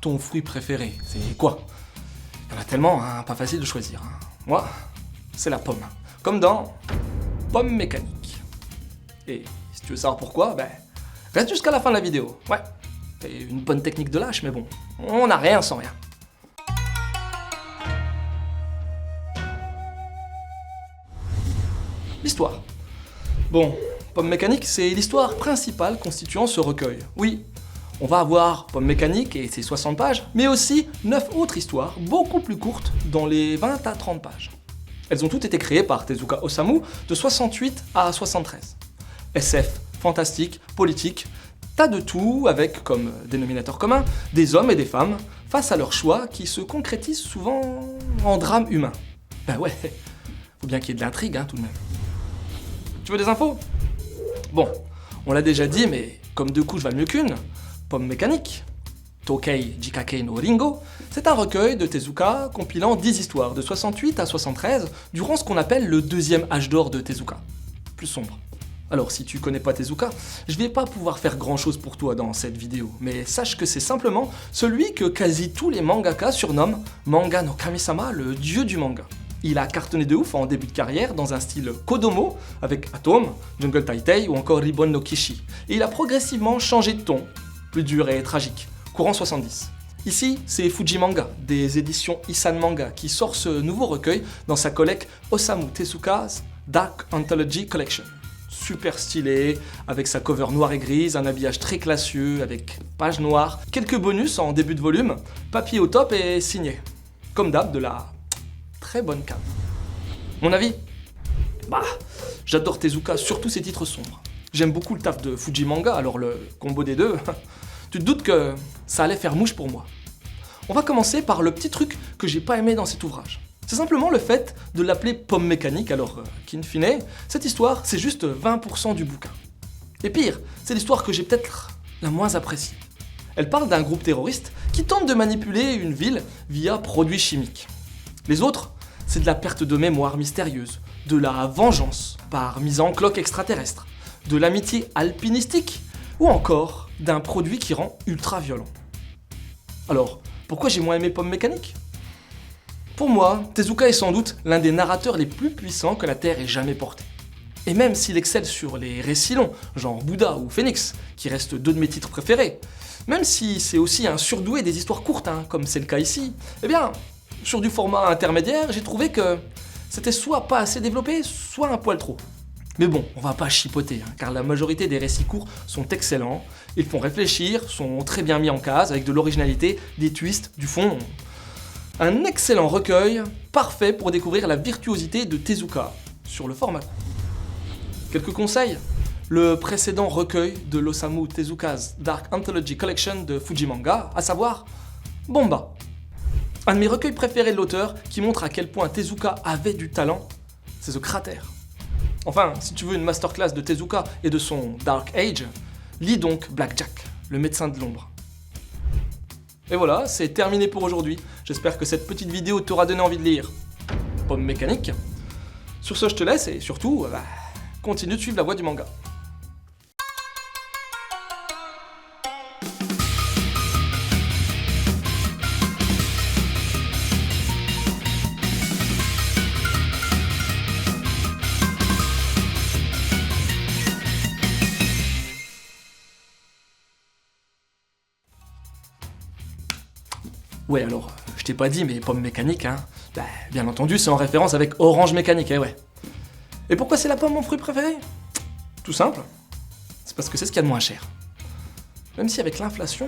ton fruit préféré, c'est quoi? Il y en a tellement, hein, pas facile de choisir. Hein. Moi, c'est la pomme. Comme dans Pomme mécanique. Et si tu veux savoir pourquoi, ben, reste jusqu'à la fin de la vidéo. Ouais, c'est une bonne technique de lâche, mais bon, on n'a rien sans rien. L'histoire. Bon, Pomme mécanique, c'est l'histoire principale constituant ce recueil. Oui, on va avoir Pomme mécanique et ses 60 pages, mais aussi 9 autres histoires, beaucoup plus courtes, dans les 20 à 30 pages. Elles ont toutes été créées par Tezuka Osamu de 68 à 73. SF, fantastique, politique, tas de tout avec comme dénominateur commun des hommes et des femmes face à leurs choix qui se concrétisent souvent en drame humain. Ben ouais, faut bien qu'il y ait de l'intrigue, hein, tout de même. Tu veux des infos? Bon, on l'a déjà dit, mais comme deux couches valent mieux qu'une, Pomme mécanique, Tokei Jikake no Ringo, c'est un recueil de Tezuka compilant 10 histoires de 68 à 73 durant ce qu'on appelle le deuxième âge d'or de Tezuka, plus sombre. Alors si tu connais pas Tezuka, je vais pas pouvoir faire grand chose pour toi dans cette vidéo, mais sache que c'est simplement celui que quasi tous les mangaka surnomment Manga no Kami-sama, le dieu du manga. Il a cartonné de ouf en début de carrière dans un style Kodomo, avec Atom, Jungle Taitei ou encore Ribbon no Kishi, et il a progressivement changé de ton, plus dur et tragique, courant 70. Ici, c'est Fujimanga, des éditions Isan Manga, qui sort ce nouveau recueil dans sa collecte Osamu Tezuka's Dark Anthology Collection. Super stylé, avec sa cover noire et grise, un habillage très classieux, avec page noire, quelques bonus en début de volume, papier au top et signé. Comme d'hab, de la très bonne cave. Mon avis? Bah, j'adore Tezuka, surtout ses titres sombres. J'aime beaucoup le taf de Fujimanga, alors le combo des deux, tu te doutes que ça allait faire mouche pour moi. On va commencer par le petit truc que j'ai pas aimé dans cet ouvrage. C'est simplement le fait de l'appeler Pomme mécanique, alors qu'in fine, cette histoire, c'est juste 20% du bouquin. Et pire, c'est l'histoire que j'ai peut-être la moins appréciée. Elle parle d'un groupe terroriste qui tente de manipuler une ville via produits chimiques. Les autres, c'est de la perte de mémoire mystérieuse, de la vengeance par mise en cloque extraterrestre, de l'amitié alpinistique, ou encore d'un produit qui rend ultra violent. Alors, pourquoi j'ai moins aimé Pomme mécanique? Pour moi, Tezuka est sans doute l'un des narrateurs les plus puissants que la Terre ait jamais porté. Et même s'il excelle sur les récits longs, genre Bouddha ou Phoenix, qui restent deux de mes titres préférés, même si c'est aussi un surdoué des histoires courtes, hein, comme c'est le cas ici, eh bien, sur du format intermédiaire, j'ai trouvé que c'était soit pas assez développé, soit un poil trop. Mais bon, on va pas chipoter, hein, car la majorité des récits courts sont excellents, ils font réfléchir, sont très bien mis en case, avec de l'originalité, des twists, du fond. Un excellent recueil, parfait pour découvrir la virtuosité de Tezuka sur le format court. Quelques conseils? Le précédent recueil de l'Osamu Tezuka's Dark Anthology Collection de Fujimanga, à savoir Bomba. Un de mes recueils préférés de l'auteur qui montre à quel point Tezuka avait du talent, c'est The Crater. Enfin, si tu veux une masterclass de Tezuka et de son Dark Age, lis donc Blackjack, le médecin de l'ombre. Et voilà, c'est terminé pour aujourd'hui. J'espère que cette petite vidéo t'aura donné envie de lire Pomme mécanique. Sur ce, je te laisse et surtout, continue de suivre la voie du manga. Ouais, alors, je t'ai pas dit, mais Pomme mécanique, hein. Bah, bien entendu, c'est en référence avec Orange mécanique, ouais. Et pourquoi c'est la pomme mon fruit préféré? Tout simple, c'est parce que c'est ce qu'il y a de moins cher. Même si avec l'inflation,